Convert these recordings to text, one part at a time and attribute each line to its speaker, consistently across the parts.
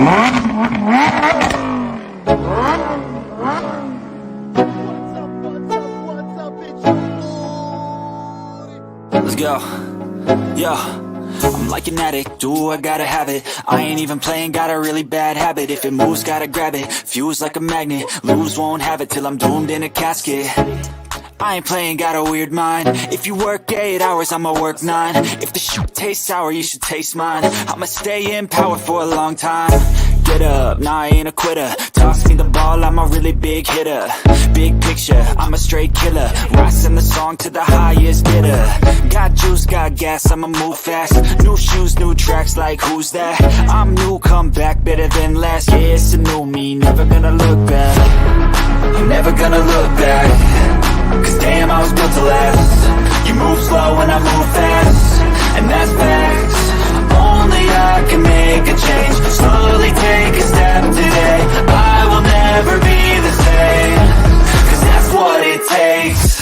Speaker 1: Let's go. Yo, I'm like an addict, do I gotta have it. I ain't even playing, got a really bad habit. If it moves, gotta grab it, fuse like a magnet. Lose, won't have it till I'm doomed in a casket. I ain't playing, got a weird mind. If you work 8 hours, I'ma work 9. If the shit tastes sour, you should taste mine. I'ma stay in power for a long time. Get up, nah, I ain't a quitter. Toss me the ball, I'm a really big hitter. Big picture, I'm a straight killer. Rising the song to the highest bidder. Got juice, got gas, I'ma move fast. New shoes, new tracks, like who's that? I'm new, come back, better than last. Yeah, it's a new me, never gonna look back. I'm never gonna look back. Cause damn, I was built to last. You move slow and I move fast, and that's facts. Only I can make a change. Slowly take a step today. I will never be the same. Cause that's what it takes.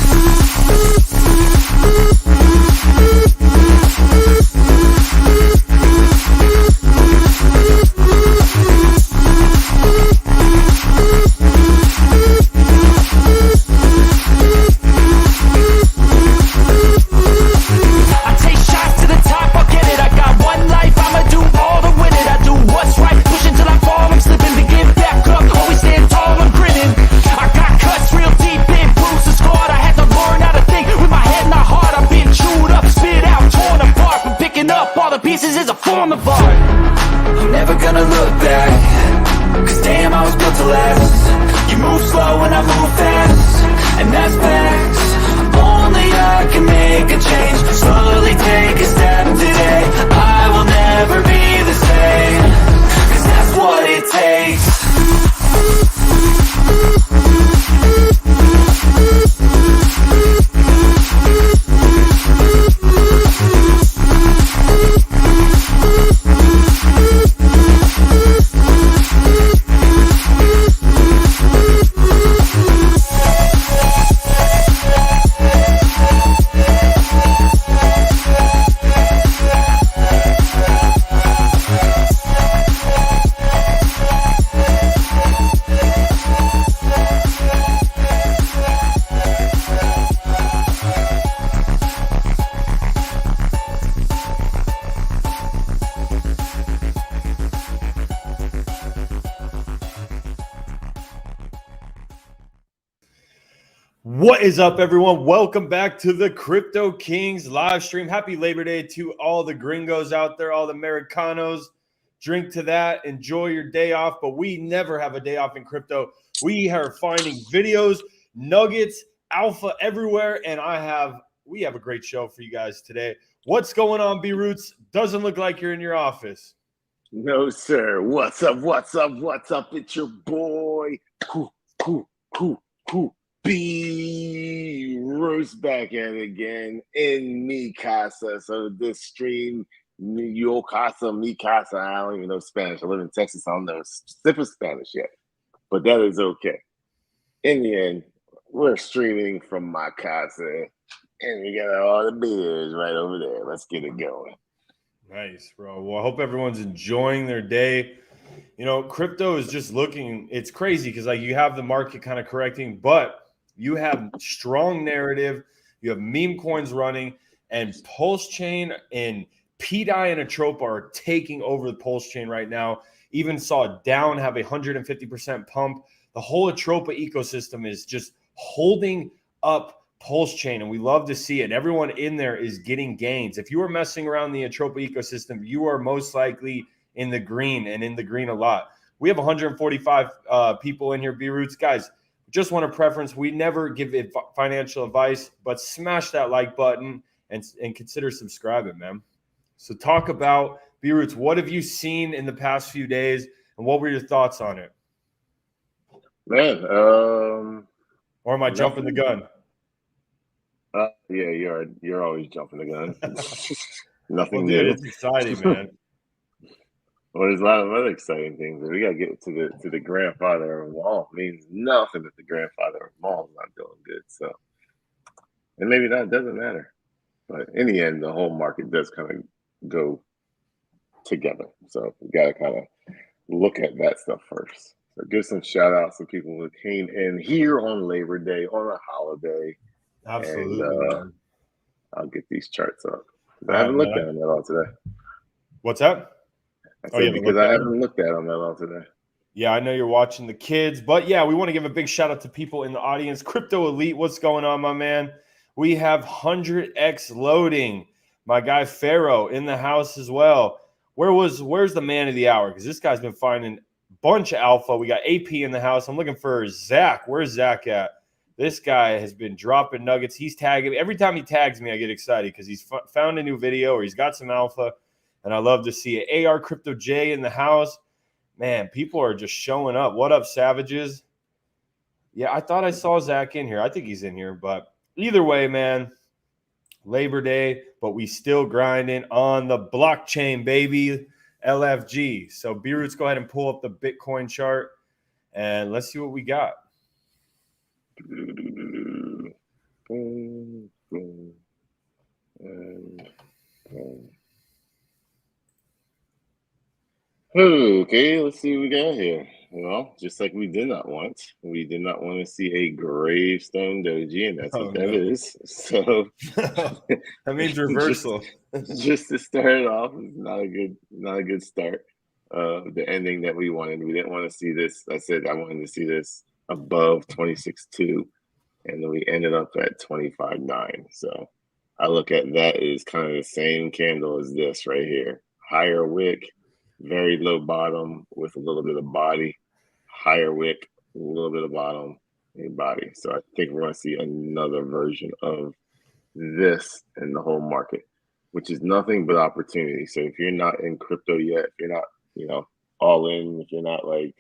Speaker 1: Pieces is a form of art. I'm never gonna look back. Cause damn, I was built to last. You move slow and I move fast, and that's facts. Only I can make a change. Slowly take a step today. I will never be the same. Cause that's what it takes.
Speaker 2: What is up, everyone? Welcome back to the CryptoKings live stream. Happy Labor Day to all the gringos out there, all the Americanos. Drink to that. Enjoy your day off, but we never have a day off in crypto. We are finding videos, nuggets, alpha everywhere, and we have a great show for you guys today. What's going on, B-Roots? Doesn't look like you're in your office.
Speaker 3: No, sir. What's up? What's up? What's up? It's your boy, B-Roots back at it again in mi casa. So this stream, yo casa, mi casa. I don't even know Spanish. I live in Texas. I don't know super Spanish yet, but that is okay. In the end, we're streaming from my casa, and we got all the beers right over there. Let's get it going.
Speaker 2: Nice, bro. Well, I hope everyone's enjoying their day. You know, crypto is just looking, it's crazy because like you have the market kind of correcting, but you have strong narrative, you have meme coins running, and PulseChain and pDAI and ATROPA are taking over the PulseChain right now. Even saw Down have a 150% pump. The whole ATROPA ecosystem is just holding up PulseChain, and we love to see it. Everyone in there is getting gains. If you are messing around the ATROPA ecosystem, you are most likely in the green, and in the green a lot. We have 145 people in here, B-Roots. Guys, just want to preference, we never give financial advice, but smash that like button and consider subscribing, man. So talk about, B-Roots, what have you seen in the past few days, and what were your thoughts on it?
Speaker 3: Man,
Speaker 2: or am I jumping the gun?
Speaker 3: Yeah, you're always jumping the gun. Nothing
Speaker 2: well, dude,
Speaker 3: new.
Speaker 2: It's exciting, man.
Speaker 3: Well, there's a lot of other exciting things. We gotta get to the grandfather of them all. It means nothing if the grandfather of them all is not doing good. So, and maybe that doesn't matter. But in the end, the whole market does kind of go together. So we gotta kind of look at that stuff first. So give some shout outs to people who came in here on Labor Day, on a holiday.
Speaker 2: Absolutely,
Speaker 3: And
Speaker 2: man.
Speaker 3: I'll get these charts up. I
Speaker 2: All
Speaker 3: haven't
Speaker 2: right,
Speaker 3: looked at them at all today.
Speaker 2: What's that?
Speaker 3: I
Speaker 2: Oh,
Speaker 3: said
Speaker 2: yeah,
Speaker 3: because I haven't looked at them at all today.
Speaker 2: Yeah, I know you're watching the kids, but yeah, we want to give a big shout out to people in the audience. Crypto Elite, what's going on, my man? We have 100x loading. My guy Pharaoh in the house as well. Where's the man of the hour? Because this guy's been finding a bunch of alpha. We got AP in the house. I'm looking for Zach. Where's Zach at? This guy has been dropping nuggets. He's tagging me. Every time he tags me, I get excited because he's found a new video or he's got some alpha, and I love to see it. AR Crypto J in the house. Man, people are just showing up. What up, savages? Yeah, I thought I saw Zach in here. I think he's in here. But either way, man, Labor Day, but we still grinding on the blockchain, baby, LFG. So B-Roots, go ahead and pull up the Bitcoin chart, and let's see what we got.
Speaker 3: Okay, let's see what we got here. Well, just like we did not want to see a gravestone doji, and that's what that is. So
Speaker 2: that means reversal.
Speaker 3: just to start it off is not a good start. The ending that we wanted. We didn't want to see this. I said I wanted to see this above 26.2, and then we ended up at 25.9. So I look at that as kind of the same candle as this right here. Higher wick, very low bottom with a little bit of body, higher wick, a little bit of bottom and body. So I think we're going to see another version of this in the whole market, which is nothing but opportunity. So if you're not in crypto yet, if you're not, all in, if you're not like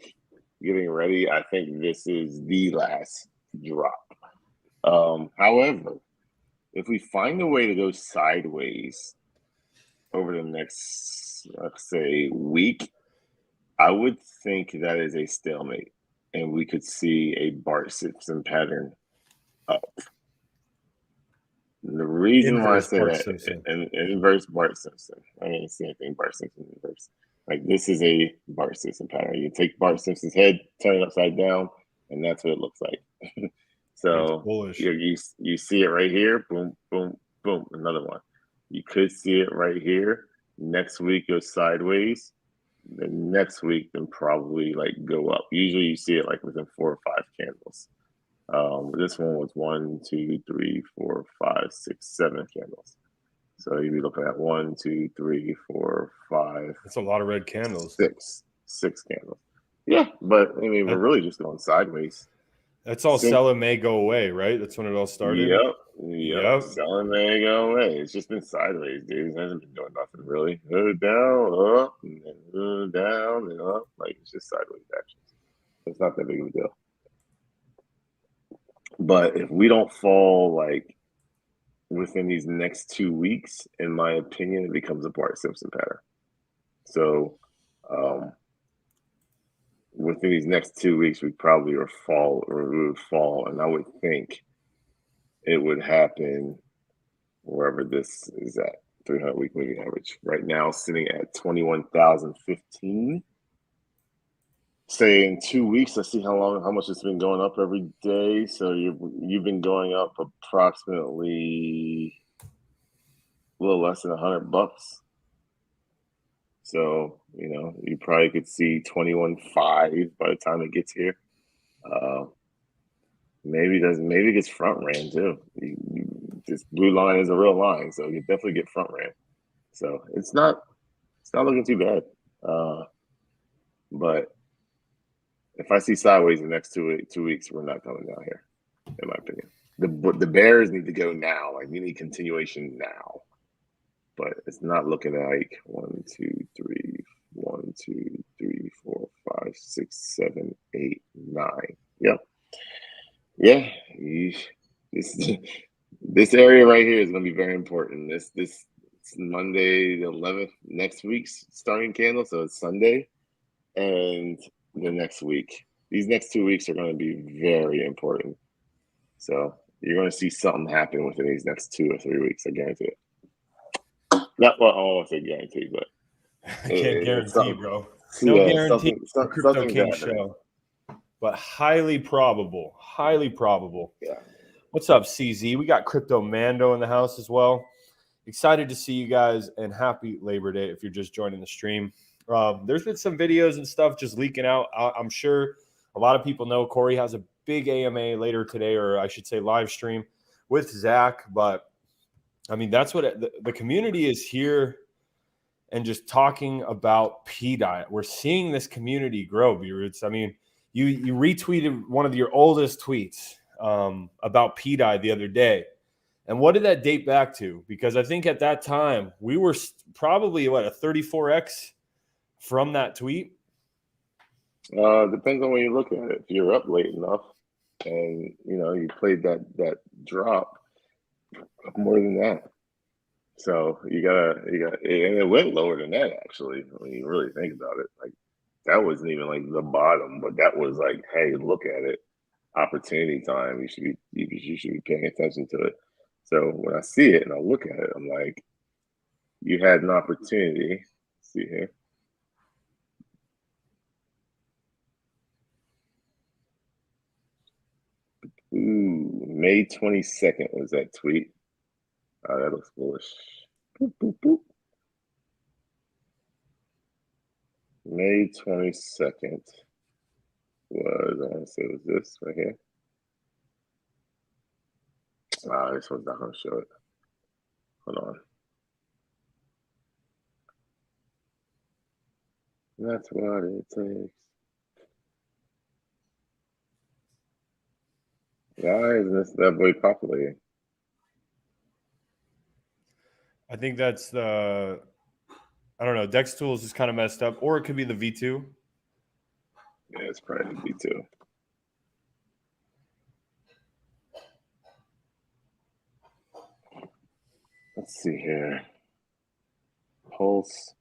Speaker 3: getting ready, I think this is the last drop. However, if we find a way to go sideways over the next, let's say, week, I would think that is a stalemate, and we could see a Bart Simpson pattern up. The reason why I say that, inverse Bart Simpson. I didn't see anything Bart Simpson inverse. Like, this is a Bart Simpson pattern. You take Bart Simpson's head, turn it upside down, and that's what it looks like. So you see it right here, boom, boom, boom, another one. You could see it right here. Next week goes sideways. The next week, then probably like go up. Usually you see it like within 4 or 5 candles. This one was 1, 2, 3, 4, 5, 6, 7 candles. So you'd be looking at 1, 2, 3, 4, 5.
Speaker 2: That's a lot of red candles.
Speaker 3: 6 candles. Yeah, but I mean, we're really just going sideways.
Speaker 2: That's all selling may go away, right? That's when it all started.
Speaker 3: Yep. Selling may go away. It's just been sideways, dude. It hasn't been doing nothing really. Down, up, and then down and up. Like, it's just sideways action. It's not that big of a deal. But if we don't fall like within these next 2 weeks, in my opinion, it becomes a Bart Simpson pattern. So within these next 2 weeks, we probably would fall, and I would think it would happen wherever this is at, 300-week moving average. Right now, sitting at 21,015. Say in 2 weeks, let's see how much it's been going up every day. So you've been going up approximately a little less than $100. So, you probably could see 21.5 by the time it gets here. Maybe it gets front ran too. This blue line is a real line, so you definitely get front ran. So it's not looking too bad. But if I see sideways in the next 2 weeks, we're not coming down here, in my opinion. The bears need to go now. Like, we need continuation now. But it's not looking like 1, 2, 3, 1, 2, 3, 4, 5, 6, 7, 8, 9. Yep. Yeah. This area right here is going to be very important. This Monday the 11th, next week's starting candle. So it's Sunday, and the next week. These next 2 weeks are going to be very important. So you're going to see something happen within these next 2 or 3 weeks. I guarantee it. Not well, I don't want to say guarantee, but
Speaker 2: I can't guarantee, bro. No
Speaker 3: Yeah,
Speaker 2: guarantee for
Speaker 3: something's
Speaker 2: CryptoKings
Speaker 3: happening.
Speaker 2: show, but highly probable. Highly probable.
Speaker 3: Yeah.
Speaker 2: What's up, CZ? We got Crypto Mando in the house as well. Excited to see you guys, and happy Labor Day if you're just joining the stream. There's been some videos and stuff just leaking out. I'm sure a lot of people know Corey has a big AMA later today, or I should say live stream with Zach. But I mean, that's what the community is here and just talking about pDAI. We're seeing this community grow, B-Roots. I mean, you retweeted one of your oldest tweets about pDAI the other day. And what did that date back to? Because I think at that time, we were probably, a 34x from that tweet?
Speaker 3: Depends on when you look at it. If you're up late enough and, you played that drop more than that. So you got, and it went lower than that, actually, when you really think about it. Like, that wasn't even like the bottom, but that was like, hey, look at it. Opportunity time. You should be paying attention to it. So when I see it and I look at it, I'm like, you had an opportunity. Let's see here. Ooh, May 22nd was that tweet. Oh, that looks bullish. Boop, boop, boop. May 22nd was, I want to say it was this right here. This one's not going to show it. Hold on. That's what it takes. Why is this that boy populating?
Speaker 2: I think that's I don't know. Dex Tools is kind of messed up, or it could be the V2.
Speaker 3: Yeah, it's probably the V2. Let's see here. Pulse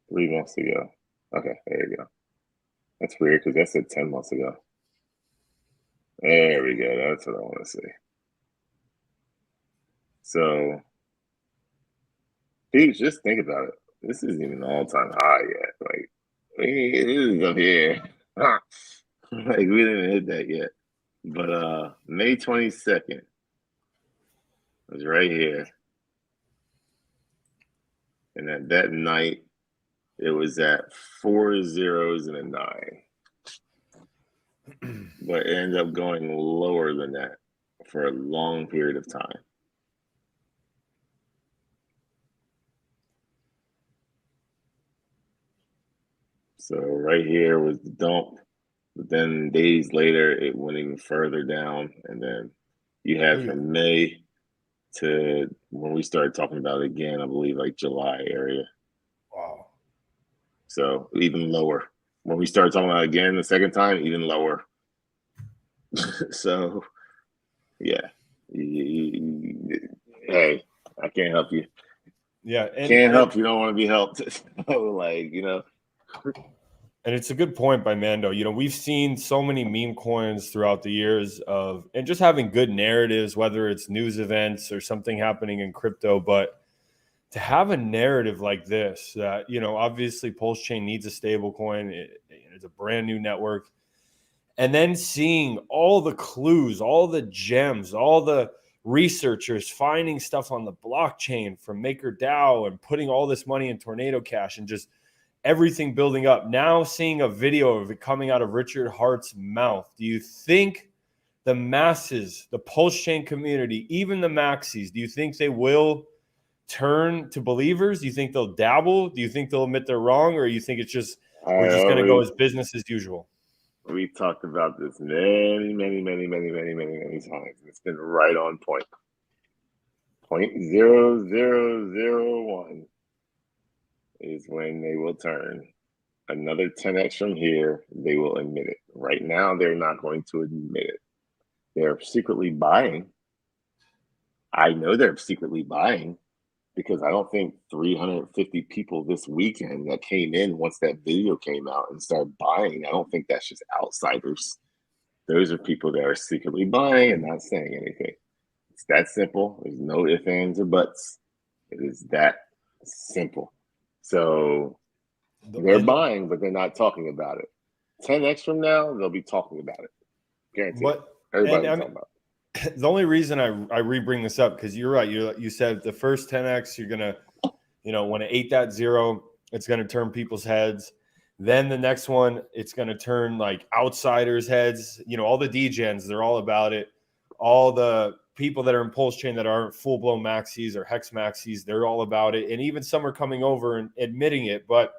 Speaker 3: 3 months ago. Okay, there you go. That's weird because that said 10 months ago. There we go. That's what I want to see. So, dude, just think about it. This isn't even an all-time high yet. Like, it is up here. Like, we didn't hit that yet. But May 22nd was right here. And at that night, it was at 4 zeros and a 9. But it ended up going lower than that for a long period of time. So right here was the dump, but then days later it went even further down, and then you had from May to when we started talking about it again, I believe like July area.
Speaker 2: Wow.
Speaker 3: So even lower. When we started talking about it again the second time, even lower. So yeah, hey, I can't help you.
Speaker 2: Yeah,
Speaker 3: can't help you. Don't want to be helped. So, like,
Speaker 2: And it's a good point by Mando. We've seen so many meme coins throughout the years and just having good narratives, whether it's news events or something happening in crypto. But to have a narrative like this, that, obviously PulseChain needs a stable coin. It's a brand new network. And then seeing all the clues, all the gems, all the researchers finding stuff on the blockchain from MakerDAO and putting all this money in Tornado Cash and just everything building up. Now seeing a video of it coming out of Richard Hart's mouth. Do you think the masses, the PulseChain community, even the maxis, do you think they will turn to believers? Do you think they'll dabble? Do you think they'll admit they're wrong? Or you think it's just we're just going to go as business as usual?
Speaker 3: We talked about this many times. It's been right on point. 0.0001 is when they will turn. Another 10x from here, they will admit it. Right now, they're not going to admit it. They're secretly buying. I know they're secretly buying because I don't think 350 people this weekend that came in once that video came out and started buying, I don't think that's just outsiders. Those are people that are secretly buying and not saying anything. It's that simple. There's no ifs, ands, or buts. It is that simple. So They're buying, but they're not talking about it. 10x from now, they'll be talking about it. Guaranteed. Everybody's talking about it.
Speaker 2: The only reason I re-bring this up, because you're right. You said the first 10x, you're gonna, when it ate that zero, it's gonna turn people's heads. Then the next one, it's gonna turn like outsiders' heads. All the degens, they're all about it. All the people that are in PulseChain that aren't full-blown maxis or hex maxis, they're all about it. And even some are coming over and admitting it. But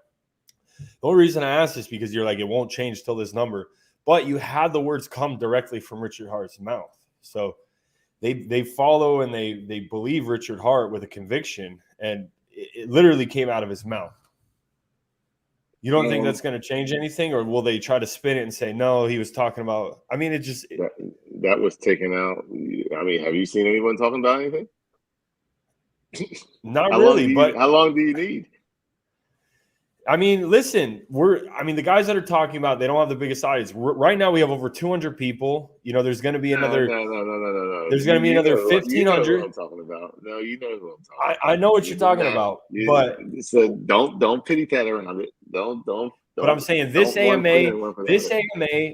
Speaker 2: the only reason I asked is because you're like, it won't change till this number. But you had the words come directly from Richard Hart's mouth. So they follow and they believe Richard Hart with a conviction, and it literally came out of his mouth. You don't think that's going to change anything, or will they try to spin it and say, no, he was talking about, it just.
Speaker 3: That was taken out. Have you seen anyone talking about anything?
Speaker 2: Not really, but
Speaker 3: how long do you need?
Speaker 2: Listen, the guys that are talking about, they don't have the biggest audience. Right now we have over 200 people. There's going to be another.
Speaker 3: No.
Speaker 2: There's going to be another 1,500.
Speaker 3: You know who I'm talking about. No, you know who I'm talking about.
Speaker 2: I know what you're talking about, but
Speaker 3: so don't pity pat around it. Don't.
Speaker 2: But I'm saying this AMA,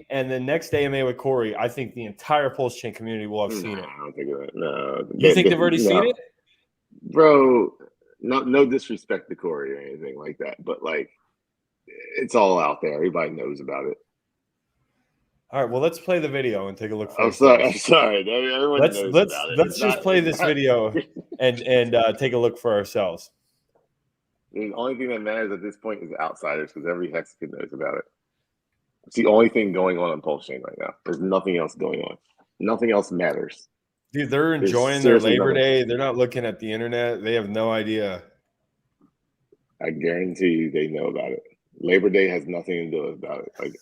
Speaker 2: and the next AMA with Corey, I think the entire PulseChain community will have seen it.
Speaker 3: I don't think of that. No.
Speaker 2: You think they've already seen it?
Speaker 3: Bro, no disrespect to Corey or anything like that, but it's all out there. Everybody knows about it.
Speaker 2: All right, well, let's play the video and take a look.
Speaker 3: I'm sorry. Everyone knows about it.
Speaker 2: Let's just play this video and take a look for ourselves.
Speaker 3: The only thing that matters at this point is outsiders, because every Hexagon knows about it. It's the only thing going on PulseChain right now. There's nothing else going on. Nothing else matters.
Speaker 2: Dude, they're enjoying their Labor Day. They're not looking at the internet. They have no idea.
Speaker 3: I guarantee you they know about it. Labor Day has nothing to do about it.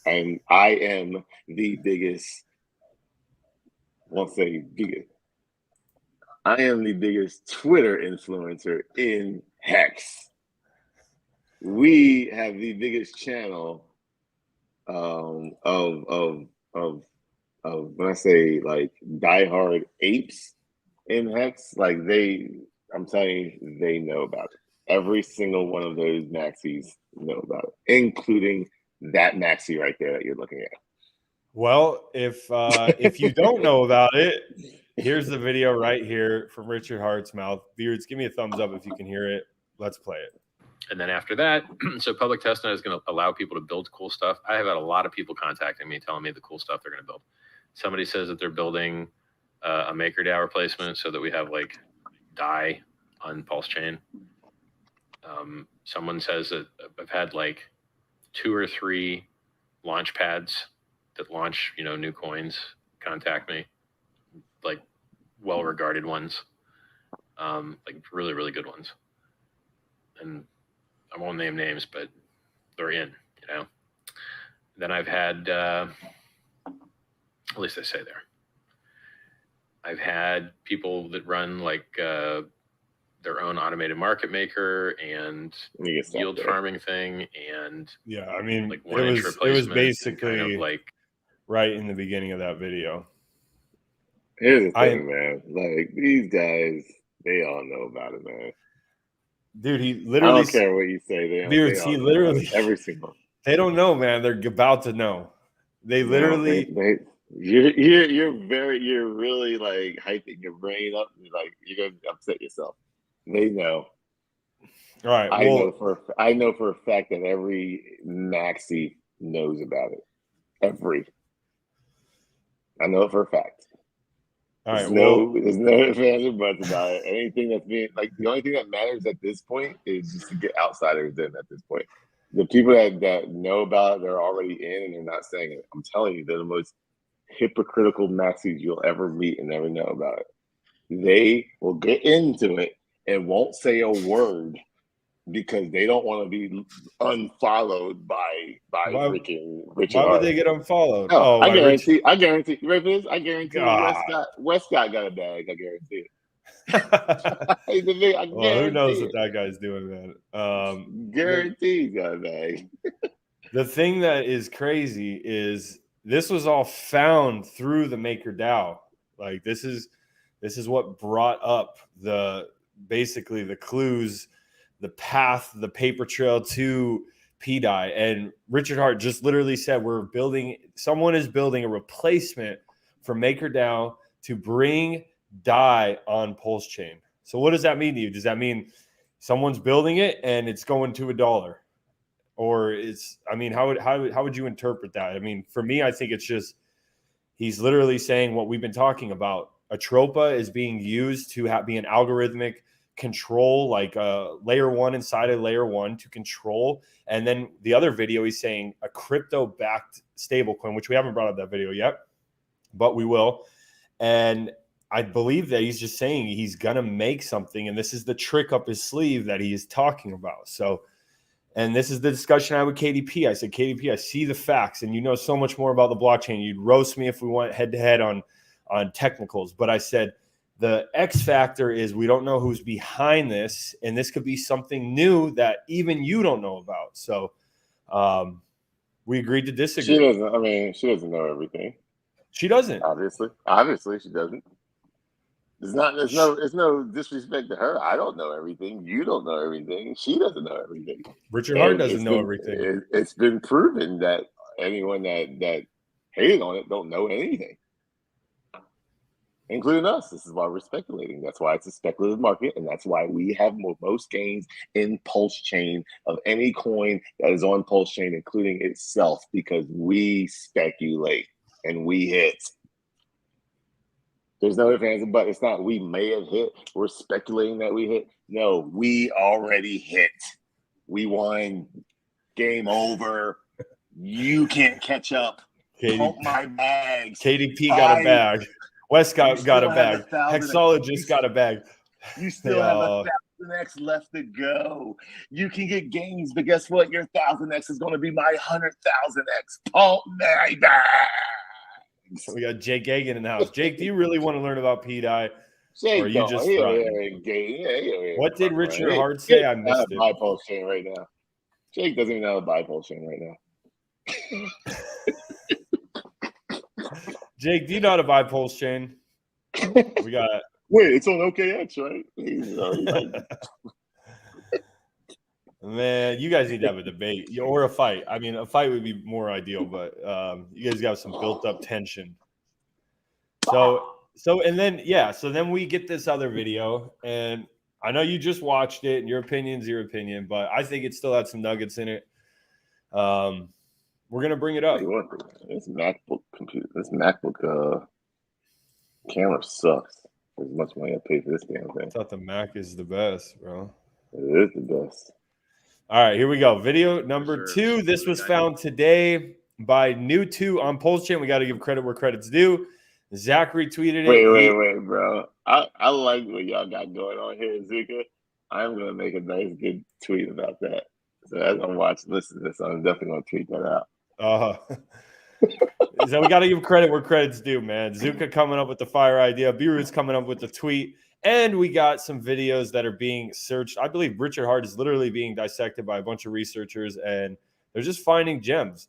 Speaker 3: I am the biggest. Won't say biggest. I am the biggest Twitter influencer in Hex. We have the biggest channel of when I say diehard apes in Hex. I'm telling you, they know about it. Every single one of those maxis know about it, including that maxi right there that you're looking at.
Speaker 2: Well, if you don't know about it, here's the video right here from Richard Hart's mouth. Beards, give me a thumbs up if you can hear it. Let's play it.
Speaker 4: And then after that, so public testnet is going to allow people to build cool stuff. I have had a lot of people contacting me, telling me the cool stuff they're going to build. Somebody says that they're building a MakerDAO replacement so that we have DAI on PulseChain. Someone says that I've had 2 or 3 launch pads that launch, new coins contact me, well-regarded ones, really, really good ones. And I won't name names, but they're in, Then I've had, at least they say there. I've had people that run their own automated market maker and yield farming thing, and
Speaker 2: it was basically right in the beginning of that video.
Speaker 3: Here's the thing, man. These guys, they all know about it, man.
Speaker 2: Dude, he literally.
Speaker 3: I don't care what you say.
Speaker 2: He literally
Speaker 3: every single.
Speaker 2: They don't know, man. They're about to know. They literally.
Speaker 3: You're really hyping your brain up. You're gonna upset yourself. They know.
Speaker 2: All right.
Speaker 3: I know for a fact that every maxi knows about it. I know it for a fact.
Speaker 2: All right.
Speaker 3: There's no ifs, ands, or buts about it. Anything that's being the only thing that matters at this point is just to get outsiders in. At this point, the people that know about it, they're already in, and they're not saying it. I'm telling you, they're the most hypocritical maxis you'll ever meet and never know about it. They will get into it and won't say a word because they don't want to be unfollowed by freaking Richard Hart.
Speaker 2: Why would they get unfollowed?
Speaker 3: Oh, I guarantee. I guarantee. Westcott got a bag. I guarantee it.
Speaker 2: Well, who knows what that guy's doing, man?
Speaker 3: Guarantee he's got a bag.
Speaker 2: The thing that is crazy is this was all found through the MakerDAO. This is what brought up basically the clues, the path, the paper trail to pDAI. And Richard Hart just literally said someone is building a replacement for MakerDAO to bring DAI on PulseChain. So what does that mean to you? Does that mean someone's building it and it's going to $1? Or how would you interpret that? I mean, for me, I think it's just, he's literally saying what we've been talking about. ATROPA is being used to be an algorithmic control, like a layer one inside of layer one to control. And then the other video, he's saying a crypto-backed stablecoin, which we haven't brought up that video yet, but we will. And I believe that he's just saying he's going to make something, and this is the trick up his sleeve that he is talking about. So, and this is the discussion I had with KDP. I said, KDP, I see the facts, and you know so much more about the blockchain. You'd roast me if we went head-to-head on technicals. But I said, the X factor is we don't know who's behind this, and this could be something new that even you don't know about. So we agreed to disagree.
Speaker 3: She doesn't know everything.
Speaker 2: She doesn't.
Speaker 3: Obviously, she doesn't. There's no disrespect to her. I don't know everything. You don't know everything. She doesn't know everything.
Speaker 2: Richard Hart doesn't know everything.
Speaker 3: It's been proven that anyone that hated on it don't know anything, including us. This is why we're speculating. That's why it's a speculative market, and that's why we have most gains in PulseChain of any coin that is on PulseChain, including itself, because we speculate and we hit. There's no ifs, ands, and buts. It's not we may have hit. We're speculating that we hit. No, we already hit. We won. Game over. You can't catch up. Pump my bags.
Speaker 2: KDP got a bag. West got a bag. Hexologist got a bag.
Speaker 3: You still have 1,000x left to go. You can get gains, but guess what? Your 1,000x is going to be my 100,000x. Pump my bag.
Speaker 2: So we got Jake Gagan in the house. Jake, do you really want to learn about pDAI?
Speaker 3: Jake,
Speaker 2: or are you just what did Richard Hart say? I missed it.
Speaker 3: Buy PulseChain right now. Jake doesn't even know how to buy PulseChain right now.
Speaker 2: Jake, do you know how to buy PulseChain? We got it.
Speaker 3: Wait, it's on OKX, right?
Speaker 2: Man, you guys need to have a debate or a fight. I mean, a fight would be more ideal, but you guys got some built-up tension. So then we get this other video, and I know you just watched it, and your opinion's your opinion, but I think it still had some nuggets in it. We're gonna bring it up.
Speaker 3: This MacBook camera sucks. As much money I paid for this damn thing.
Speaker 2: I thought the Mac is the best, bro.
Speaker 3: It is the best.
Speaker 2: All right, here we go. Video number 2. This was found today by New2 on PulseChain. We got to give credit where credit's due. Zachary tweeted it.
Speaker 3: Wait, bro. I like what y'all got going on here, Zuka. I'm going to make a nice, good tweet about that. So as I'm listening to this, I'm definitely going to tweet that out.
Speaker 2: So we got to give credit where credit's due, man. Zuka coming up with the fire idea. B-Root's coming up with the tweet. And we got some videos that are being searched. I believe Richard Hart is literally being dissected by a bunch of researchers, and they're just finding gems.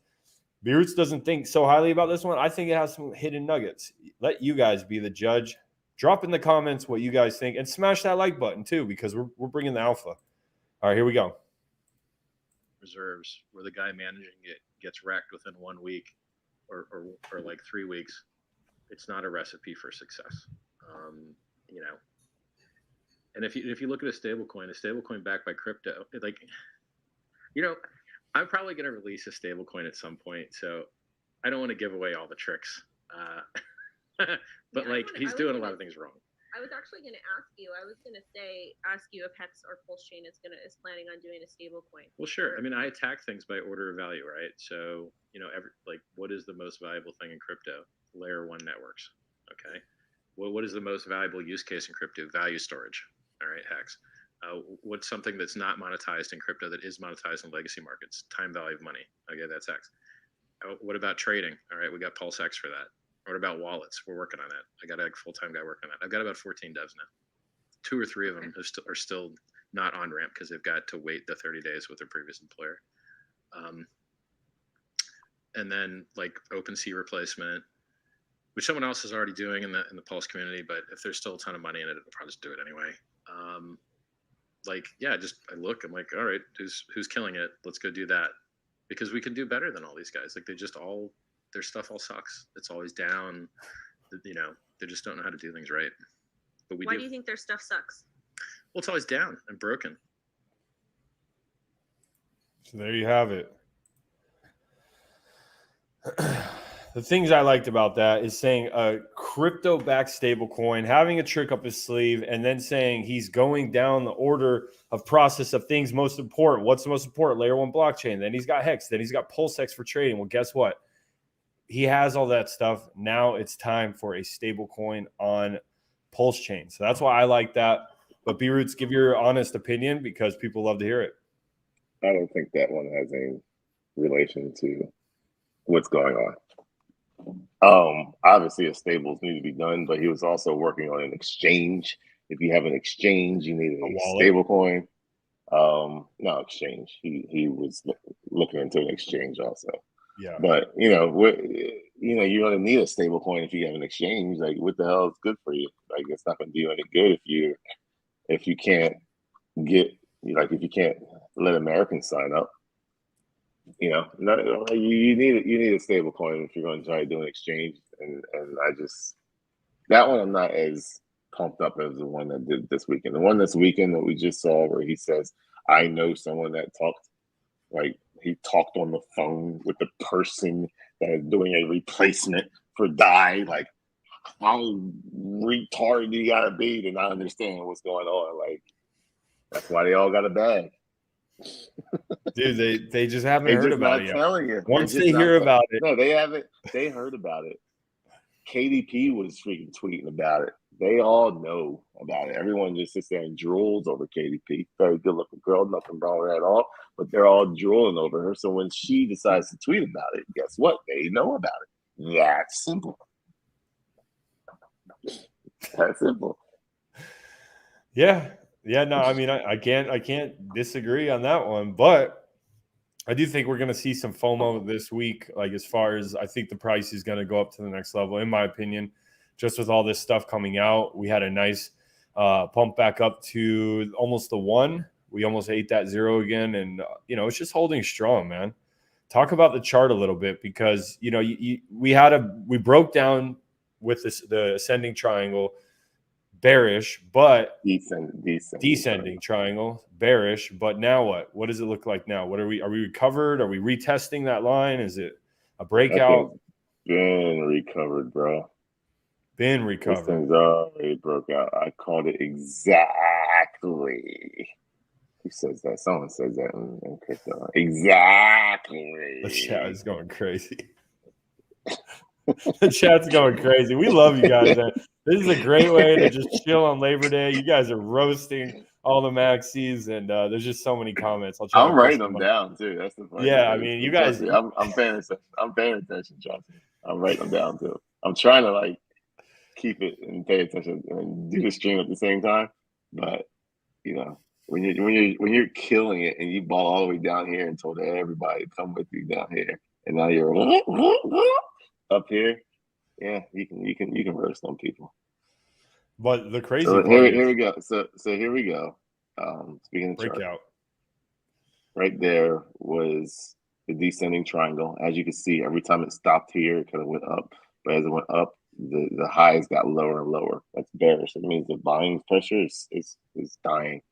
Speaker 2: B-Roots doesn't think so highly about this one. I think it has some hidden nuggets. Let you guys be the judge. Drop in the comments what you guys think, and smash that like button too, because we're bringing the alpha. All right, here we go.
Speaker 4: Reserves where the guy managing it gets wrecked within 1 week or like 3 weeks. It's not a recipe for success. And if you look at a stablecoin backed by crypto, I'm probably going to release a stablecoin at some point. So I don't want to give away all the tricks. But he's doing a lot of things wrong.
Speaker 5: I was actually going to ask you. I was going to ask you if Hex or PulseChain is planning on doing a stablecoin.
Speaker 4: Well, sure. I mean, I attack things by order of value, right? So what is the most valuable thing in crypto? Layer 1 networks. Okay. Well, what is the most valuable use case in crypto? Value storage. All right, Hex. What's something that's not monetized in crypto that is monetized in legacy markets? Time value of money. Okay, that's Hex. What about trading? All right, we got PulseX for that. What about wallets? We're working on that. I got a full-time guy working on that. I've got about 14 devs now. 2 or 3 of them are still not on ramp because they've got to wait the 30 days with their previous employer. And then OpenSea replacement, which someone else is already doing in the Pulse community, but if there's still a ton of money in it, it'll probably just do it anyway. like, yeah, I look, I'm like, all right, who's killing it? Let's go do that, because we can do better than all these guys. Like, their stuff all sucks. It's always down. You know, they just don't know how to do things right. But
Speaker 5: Why do you think their stuff sucks?
Speaker 4: Well, it's always down and broken.
Speaker 2: So there you have it. The things I liked about that is saying a crypto-backed stablecoin, having a trick up his sleeve, and then saying he's going down the order of process of things most important. What's the most important? Layer 1 blockchain. Then he's got Hex. Then he's got PulseX for trading. Well, guess what? He has all that stuff. Now it's time for a stablecoin on PulseChain. So that's why I like that. But B-Roots, give your honest opinion because people love to hear it.
Speaker 3: I don't think that one has any relation to what's going on. Obviously, a stables need to be done, but he was also working on an exchange. If you have an exchange, you need a stable coin. No exchange. He was looking into an exchange also.
Speaker 2: Yeah.
Speaker 3: But you're going to need a stable coin if you have an exchange. Like, what the hell is good for you? Like, it's not going to do you any good if you can't if you can't let Americans sign up. You need a stable coin if you're going to try to do an exchange. And that one I'm not as pumped up as the one that did this weekend. The one this weekend that we just saw where he says, I know someone that he talked on the phone with the person that is doing a replacement for DAI. Like, how retarded you gotta be to not understand what's going on? Like, that's why they all got a bag.
Speaker 2: Dude, they just haven't heard about it yet.
Speaker 3: Telling you.
Speaker 2: Once they hear about it.
Speaker 3: No, they haven't. They heard about it. KDP was freaking tweeting about it. They all know about it. Everyone just sits there and drools over KDP. Very good looking girl, nothing wrong with her at all. But they're all drooling over her. So when she decides to tweet about it, guess what? They know about it. That's simple. That's simple.
Speaker 2: Yeah. Yeah, no, I mean, I can't disagree on that one, but I do think we're going to see some FOMO this week. Like, as far as I think the price is going to go up to the next level, in my opinion, just with all this stuff coming out. We had a nice pump back up to almost the 1. We almost ate that 0 again, and it's just holding strong, man. Talk about the chart a little bit because we broke down with the ascending triangle. Bearish, but descending triangle, bearish, but now what? What does it look like now? Are we recovered? Are we retesting that line? Is it a breakout?
Speaker 3: Been recovered, bro.
Speaker 2: Been recovered.
Speaker 3: This thing's already broke out. I called it exactly. Who says that? Someone says that in crypto. Exactly.
Speaker 2: The chat is going crazy. The chat's going crazy. We love you guys. This is a great way to just chill on Labor Day. You guys are roasting all the maxis, and there's just so many comments.
Speaker 3: I'm writing them down too. That's the funny thing.
Speaker 2: I mean, you guys.
Speaker 3: I'm paying attention. I'm paying attention, Johnson. I'm writing them down too. I'm trying to keep it and pay attention and do the stream at the same time. But when you're killing it and you ball all the way down here and told everybody to come with you down here, and now you're up here. Yeah, you can roast on people.
Speaker 2: But the crazy
Speaker 3: part here we go. So here we go. Speaking of
Speaker 2: breakout,
Speaker 3: chart, right there was the descending triangle. As you can see, every time it stopped here, it kind of went up. But as it went up, the highs got lower and lower. That's bearish. It means the buying pressure is dying.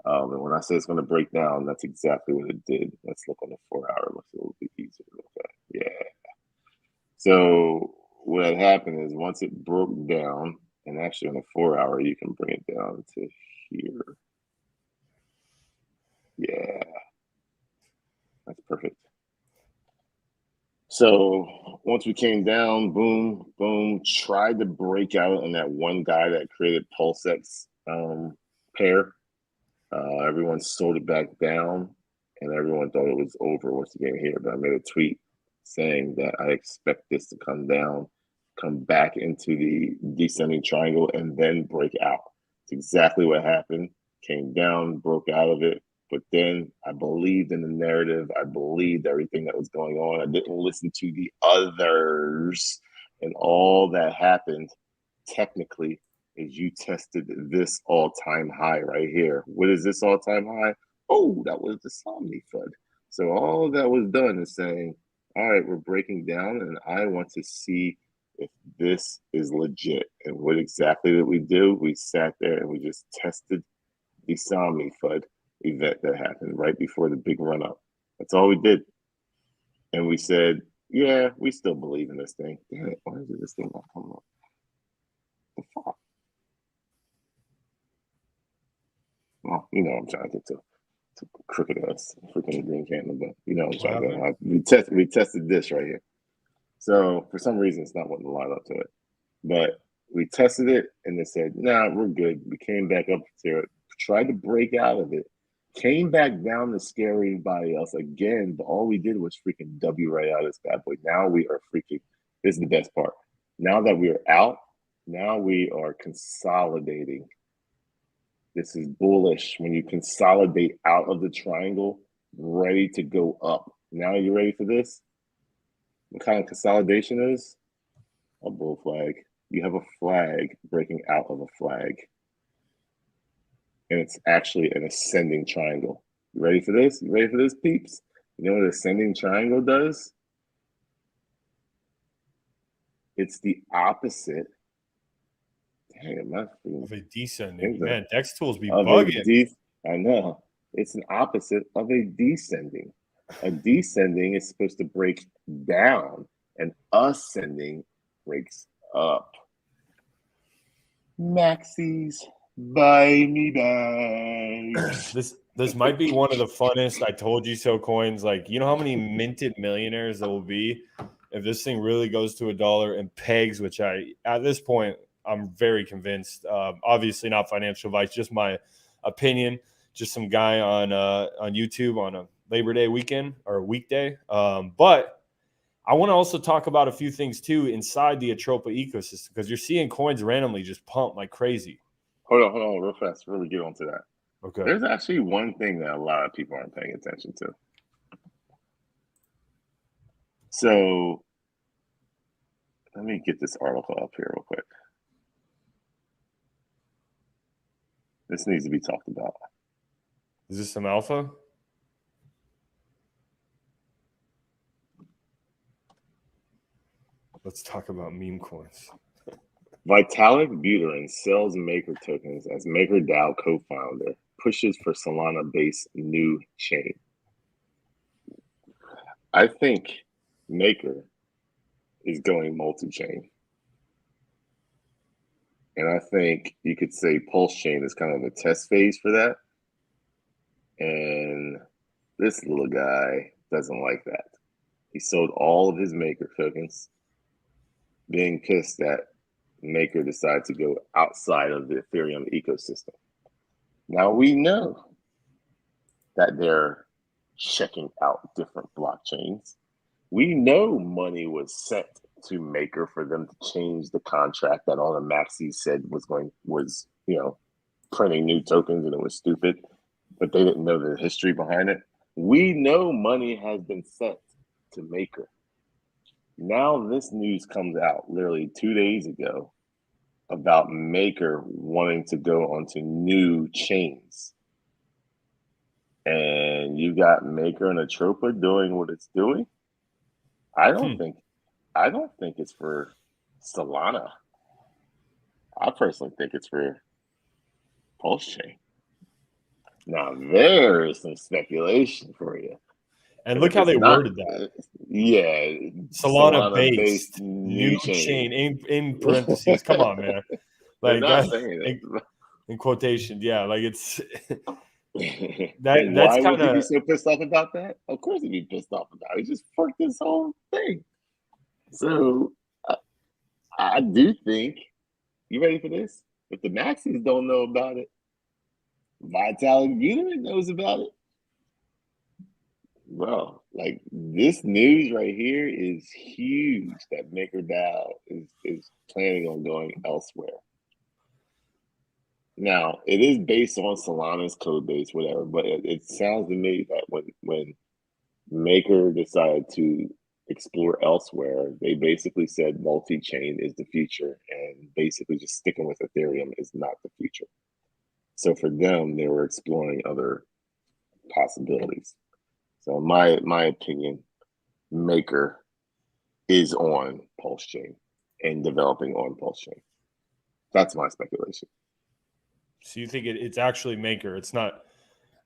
Speaker 3: And when I say it's going to break down, that's exactly what it did. Let's look on the 4-hour. Looks a little bit easier to look at. Yeah. So what had happened is once it broke down, and actually on the 4-hour, you can bring it down to here. Yeah. That's perfect. So once we came down, boom, boom, tried to break out on that one guy that created PulseX pair. Everyone sold it back down, and everyone thought it was over once the game here. But I made a tweet saying that I expect this to come down, come back into the descending triangle, and then break out. It's exactly what happened. Came down, broke out of it. But then I believed in the narrative. I believed everything that was going on. I didn't listen to the others. And all that happened technically is you tested this all-time high right here. What is this all-time high? Oh, that was the Somni FUD. So all that was done is saying, all right, we're breaking down, and I want to see if this is legit. And what exactly did we do? We sat there and we just tested the Somni FUD event that happened right before the big run-up. That's all we did. And we said, yeah, we still believe in this thing. Damn it, why is this thing not coming up? The fuck? Well, you know I'm trying to get to crooked ass freaking green candle, but you know I'm trying to. We tested this right here. So for some reason it's not wanting to line up to it, but we tested it and they said, nah, we're good. We came back up to it, tried to break out of it, came back down to scare everybody else again, but all we did was freaking W right out of this bad boy. Now we are freaking. This is the best part. Now that we are out, now we are consolidating. This is bullish when you consolidate out of the triangle, ready to go up. Now you ready for this? What kind of consolidation is? A bull flag. You have a flag breaking out of a flag. And it's actually an ascending triangle. You ready for this? You ready for this, peeps? You know what an ascending triangle does? It's the opposite. Dang,
Speaker 2: of a descending. Man, Dex tools be bugging.
Speaker 3: I know. It's an opposite of a descending. A descending is supposed to break down, and ascending breaks up. Maxis, buy me bags.
Speaker 2: This might be one of the funnest I told you so coins. Like, you know how many minted millionaires there will be if this thing really goes to $1 and pegs, which at this point I'm very convinced. Obviously not financial advice, just my opinion. Just some guy on YouTube on a Labor Day weekend or weekday. But I want to also talk about a few things too inside the ATROPA ecosystem, because you're seeing coins randomly just pump like crazy.
Speaker 3: Hold on, real fast. Really get onto that.
Speaker 2: Okay.
Speaker 3: There's actually one thing that a lot of people aren't paying attention to. So let me get this article up here real quick. This needs to be talked about.
Speaker 2: Is this some alpha? Let's talk about meme coins.
Speaker 3: Vitalik Buterin sells Maker tokens as MakerDAO co-founder, pushes for Solana-based new chain. I think Maker is going multi-chain. And I think you could say PulseChain is kind of a test phase for that. And this little guy doesn't like that. He sold all of his Maker tokens, being pissed that Maker decided to go outside of the Ethereum ecosystem. Now we know that they're checking out different blockchains. We know money was sent to Maker for them to change the contract that all the maxis said was printing new tokens, and it was stupid, but they didn't know the history behind it. We know money has been sent to Maker. Now this news comes out literally 2 days ago about Maker wanting to go onto new chains. And you got Maker and ATROPA doing what it's doing. I don't think it's for Solana. I personally think it's for PulseChain. Now there is some speculation for you.
Speaker 2: And look how they worded that.
Speaker 3: Yeah.
Speaker 2: Solana-based new chain in parentheses. Come on, man. Like in quotation. Yeah, like it's
Speaker 3: Why would you be so pissed off about that? Of course he'd be pissed off about it. He just fucked this whole thing. So I do think, you ready for this? If the maxis don't know about it, Vitalik Buterin knows about it. Bro, like this news right here is huge that MakerDAO is planning on going elsewhere. Now, it is based on Solana's code base, whatever, but it sounds to me that when Maker decided to explore elsewhere. They basically said multi-chain is the future, and basically just sticking with Ethereum is not the future. So for them, they were exploring other possibilities. So my opinion, Maker is on PulseChain and developing on PulseChain. That's my speculation.
Speaker 2: So you think it's actually Maker? It's not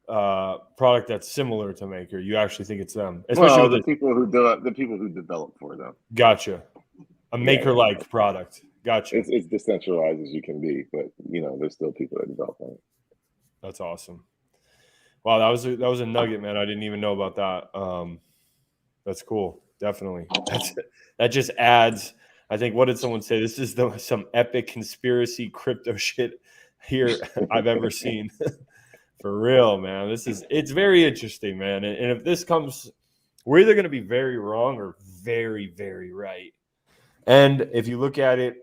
Speaker 2: product that's similar to Maker. You actually think it's them, especially
Speaker 3: Well,
Speaker 2: with
Speaker 3: the people who develop for them.
Speaker 2: Gotcha. A Maker-like product. Gotcha.
Speaker 3: It's decentralized as you can be, but there's still people that develop on it.
Speaker 2: That's awesome. Wow, that was a nugget, man. I didn't even know about that. That's cool. Definitely. That just adds. I think, what did someone say? This is some epic conspiracy crypto shit here I've ever seen. For real, man. It's very interesting, man. And if this comes, we're either going to be very wrong or very, very right. And if you look at it,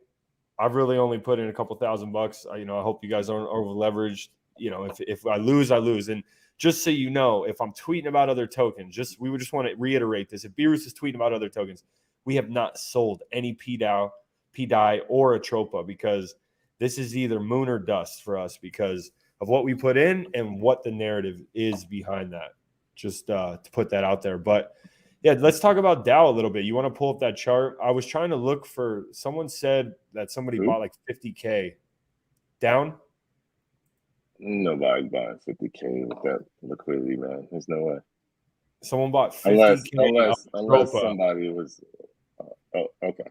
Speaker 2: I've really only put in a couple $1,000. I hope you guys aren't over leveraged. If I lose, I lose. And just so you know, if I'm tweeting about other tokens, we would just want to reiterate this. If Beerus is tweeting about other tokens, we have not sold any pDAI or ATROPA, because this is either moon or dust for us because of what we put in and what the narrative is behind that. Just to put that out there. But yeah, let's talk about DAO a little bit. You want to pull up that chart? I was trying to look for, someone said that somebody bought like 50K down.
Speaker 3: Nobody buying 50K with that liquidity, man. There's no way.
Speaker 2: Someone bought 50K.
Speaker 3: Unless somebody was. Okay.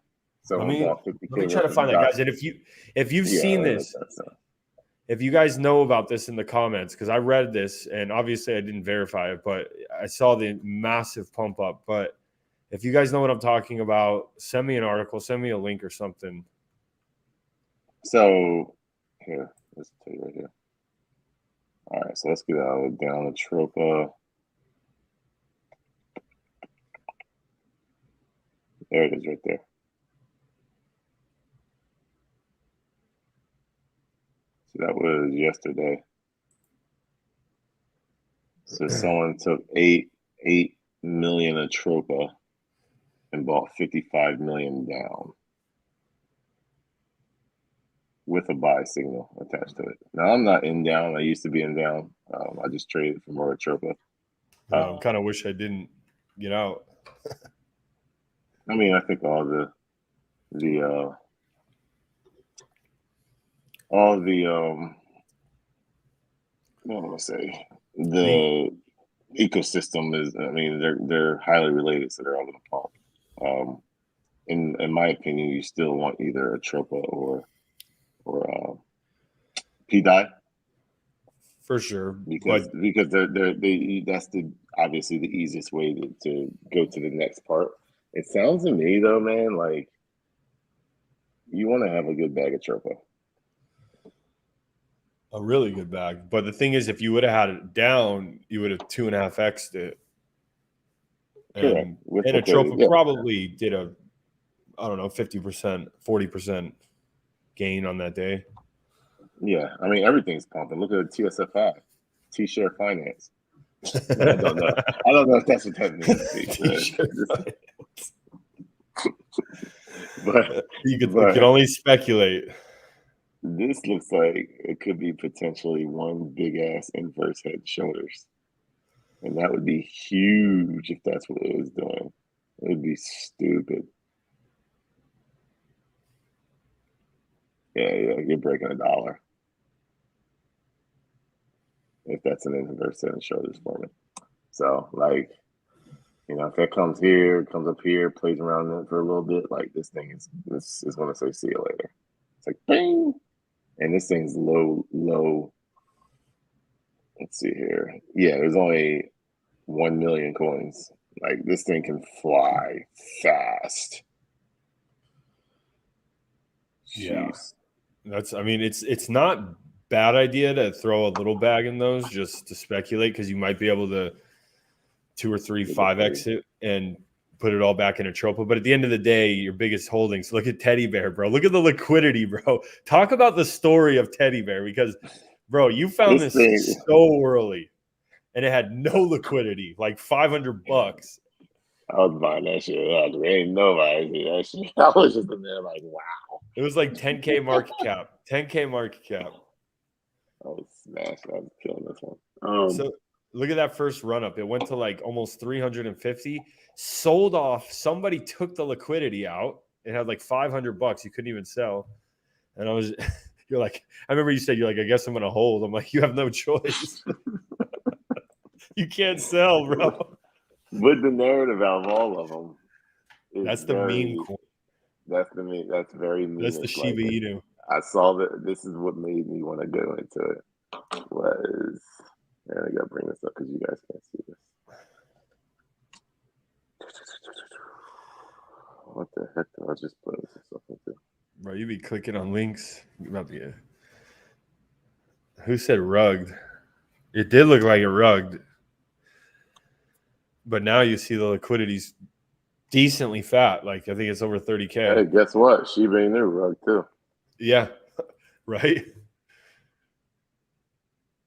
Speaker 3: Someone bought 50K.
Speaker 2: Let me try to find that, guys. And if you've seen this, if you guys know about this in the comments, because I read this and obviously I didn't verify it, but I saw the massive pump up. But if you guys know what I'm talking about, send me an article, send me a link or something.
Speaker 3: So here, let's tell you right here. All right, so let's get down to ATROPA. There it is right there. So that was yesterday. So someone took 8 million ATROPA and bought 55 million down with a buy signal attached to it. Now I'm not in down. I used to be in down. I just traded for more ATROPA.
Speaker 2: I kind of wish I didn't get out.
Speaker 3: I mean, I think all the what am I gonna say? The ecosystem is. I mean, they're highly related, so they're all gonna pump. In my opinion, you still want either ATROPA or pDAI.
Speaker 2: For sure,
Speaker 3: because they that's obviously the easiest way to go to the next part. It sounds to me though, man, like you want to have a good bag of ATROPA.
Speaker 2: A really good bag. But the thing is, if you would have had it down, you would have 2.5x'd it. And ATROPA probably did a, I don't know, 50%, 40% gain on that day.
Speaker 3: Yeah, I mean, everything's pumping. Look at the TSFI, T-share finance. I don't know. I don't know if that's what that means. But you
Speaker 2: can only speculate.
Speaker 3: This looks like it could be potentially one big ass inverse head and shoulders, and that would be huge if that's what it was doing. It would be stupid. Yeah, you're breaking $1 if that's an inverse head and shoulders for me. So, like, if that comes here, comes up here, plays around it for a little bit, like this thing is going to say, see you later. It's like, bang. And this thing's low. Let's see here. Yeah, there's only 1 million coins. Like, this thing can fly fast.
Speaker 2: Yeah. Jeez. It's not bad idea to throw a little bag in those just to speculate, because you might be able to 2 or 3 5x it and put it all back in ATROPA. But at the end of the day, your biggest holdings, look at Teddy Bear, bro. Look at the liquidity, bro. Talk about the story of Teddy Bear, because, bro, you found this so early and it had no liquidity, like $500.
Speaker 3: I was buying that shit up. There ain't nobody see that shit. I was just in there like, wow.
Speaker 2: It was like 10K market cap. 10K market cap.
Speaker 3: I was smashed. I was killing this one.
Speaker 2: So look at that first run up. It went to like almost 350. Sold off. Somebody took the liquidity out. It had like $500. You couldn't even sell. And I was, you're like, I remember you said, you're like, I guess I'm going to hold. I'm like, you have no choice. You can't sell, bro.
Speaker 3: But the narrative out of all of them is
Speaker 2: That's the meme coin.
Speaker 3: That's the meme. That's very mean.
Speaker 2: That's the Shiba Inu.
Speaker 3: I saw that. This is what made me want to go into it. Was and I gotta bring this up because you guys can't see this. What the heck did I just put this stuff into?
Speaker 2: Bro, you be clicking on links. You about to get... Who said rugged? It did look like it rugged. But now you see the liquidity's decently fat. Like, I think it's over 30K.
Speaker 3: Hey, guess what? Shiba Inu rug too.
Speaker 2: Yeah. Right?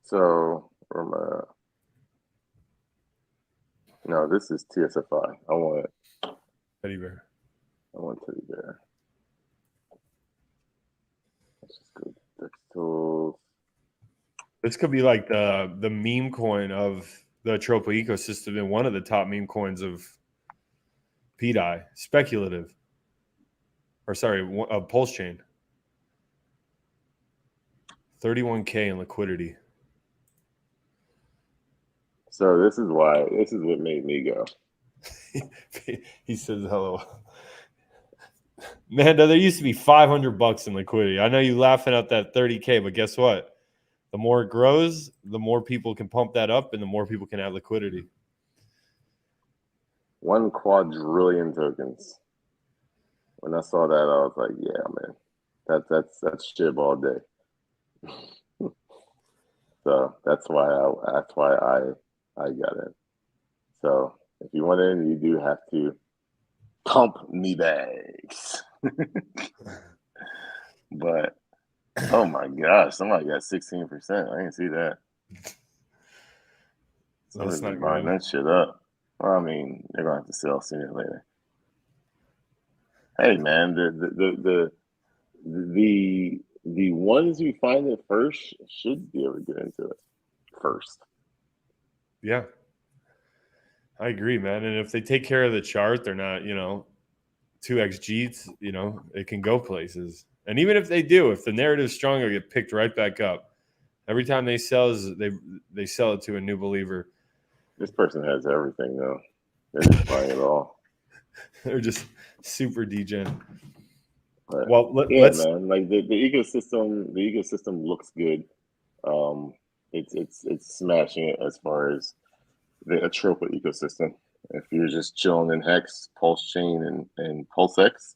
Speaker 3: So, no, this is TSFI. I want
Speaker 2: Teddy bear.
Speaker 3: I want Teddy bear. Let's just go to tools.
Speaker 2: This could be like the meme coin of the ATROPA ecosystem and one of the top meme coins of pDAI. Speculative. Or sorry, PulseChain. 31K in liquidity.
Speaker 3: So this is what made me go.
Speaker 2: He says hello. Man, there used to be $500 in liquidity. I know you laughing at that 30K, but guess what? The more it grows, the more people can pump that up and the more people can add liquidity.
Speaker 3: 1 quadrillion tokens. When I saw that, I was like, yeah, man, that's shib all day. So that's why I got in. So if you want in, you do have to pump me bags. But oh my gosh, somebody got 16%. I didn't see that. Somebody's buying that shit up. Well, I mean, they're gonna have to sell sooner or later. Hey man, the ones who find it first should be able to get into it first.
Speaker 2: Yeah. I agree, man. And if they take care of the chart, they're not, 2xGs, it can go places. And even if they do, if the narrative's strong, they'll get picked right back up. Every time they sell, they sell it to a new believer.
Speaker 3: This person has everything, though. They're just buying it all.
Speaker 2: They're just super degen.
Speaker 3: But,
Speaker 2: well, let's
Speaker 3: man. Like the ecosystem looks good. It's smashing it as far as the ATROPA ecosystem. If you're just chilling in Hex, PulseChain, and PulseX,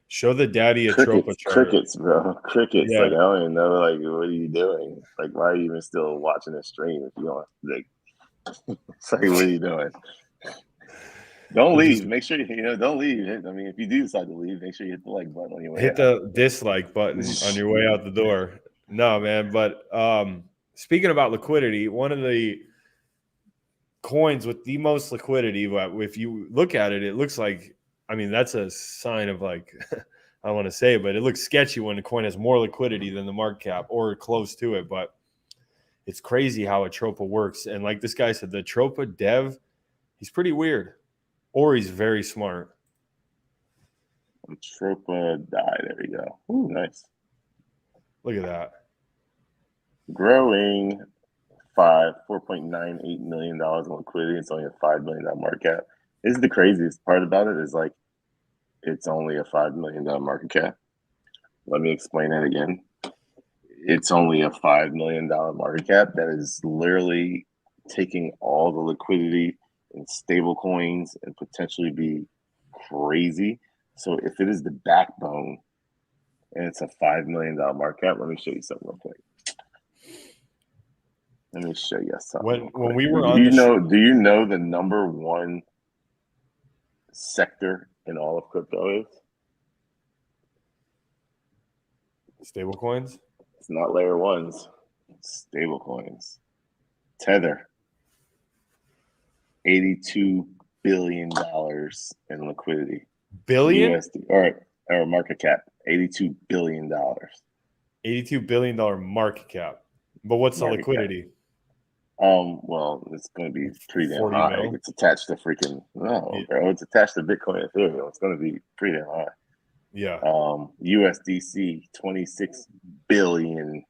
Speaker 2: show the daddy ATROPA chart.
Speaker 3: Crickets, bro. Crickets.
Speaker 2: Yeah.
Speaker 3: Like, I don't even know. Like, what are you doing? Like, why are you even still watching this stream if you don't like? It's like, what are you doing? Don't leave. Make sure don't leave. I mean, if you do decide to leave, make sure you hit the like button on your way out.
Speaker 2: Hit the dislike button on your way out the door. No, man. But speaking about liquidity, one of the coins with the most liquidity, if you look at it, it looks like, that's a sign of like, I don't want to say it, but it looks sketchy when the coin has more liquidity than the market cap or close to it. But it's crazy how ATROPA works. And like this guy said, the ATROPA dev, he's pretty weird. Or he's very smart.
Speaker 3: ATROPA die. There we go. Ooh, nice.
Speaker 2: Look at that.
Speaker 3: Growing $4.98 million in liquidity. It's only a $5 million market cap. This is the craziest part about it is like it's only a $5 million market cap. Let me explain that again. It's only a $5 million market cap that is literally taking all the liquidity and stable coins and potentially be crazy. So if it is the backbone and it's a $5 million market cap, let me show you something real quick. Let me show you something.
Speaker 2: When we were on
Speaker 3: do you know the number one sector in all of crypto is?
Speaker 2: Stable coins?
Speaker 3: It's not layer ones, it's stable coins. Tether, $82 billion in liquidity.
Speaker 2: Billion?
Speaker 3: USD or market cap, $82 billion.
Speaker 2: $82 billion market cap. But what's the liquidity?
Speaker 3: Well, it's going to be pretty damn
Speaker 2: 40
Speaker 3: high.
Speaker 2: mil?
Speaker 3: It's attached to bro. It's attached to Bitcoin and Ethereum. It's going to be pretty damn high.
Speaker 2: Yeah.
Speaker 3: USDC, 26 billion.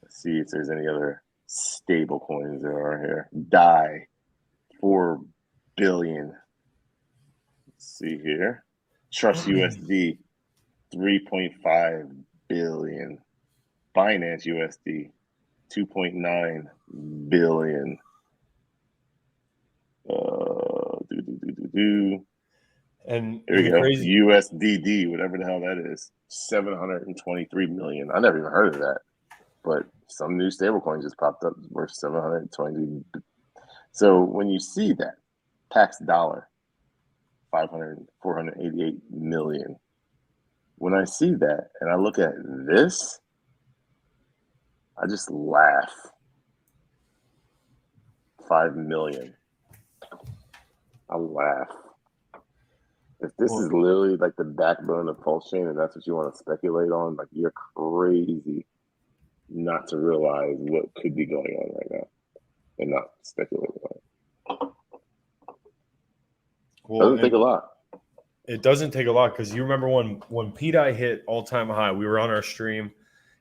Speaker 3: Let's see if there's any other stable coins there are here. DAI, 4 billion. Let's see here. Trust USD, 3.5 billion. Binance USD, 2.9 billion.
Speaker 2: And
Speaker 3: here we go.
Speaker 2: crazy.
Speaker 3: USDD, whatever the hell that is, 723 million. I never even heard of that, but some new stablecoin just popped up worth 720. So when you see that tax dollar, 488 million. When I see that and I look at this, I just laugh. 5 million. I laugh. If this is literally like the backbone of PulseChain and that's what you want to speculate on, like you're crazy not to realize what could be going on right now and not speculate on it. Doesn't take a lot.
Speaker 2: It doesn't take a lot because you remember when pDAI hit all-time high, we were on our stream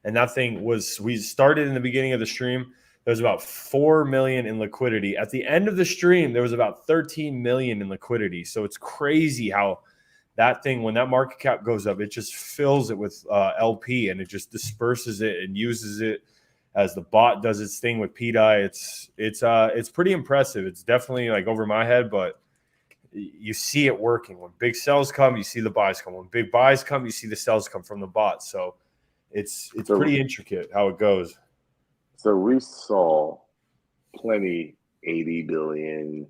Speaker 2: and that thing was, we started in the beginning of the stream, there was about 4 million in liquidity. At the end of the stream, there was about 13 million in liquidity. So it's crazy how that thing, when that market cap goes up, it just fills it with LP and it just disperses it and uses it as the bot does its thing with pDAI. It's pretty impressive. It's definitely like over my head, but you see it working. When big sells come, you see the buys come. When big buys come, you see the sells come from the bot. So it's pretty intricate how it goes.
Speaker 3: So we saw plenty 80 billion,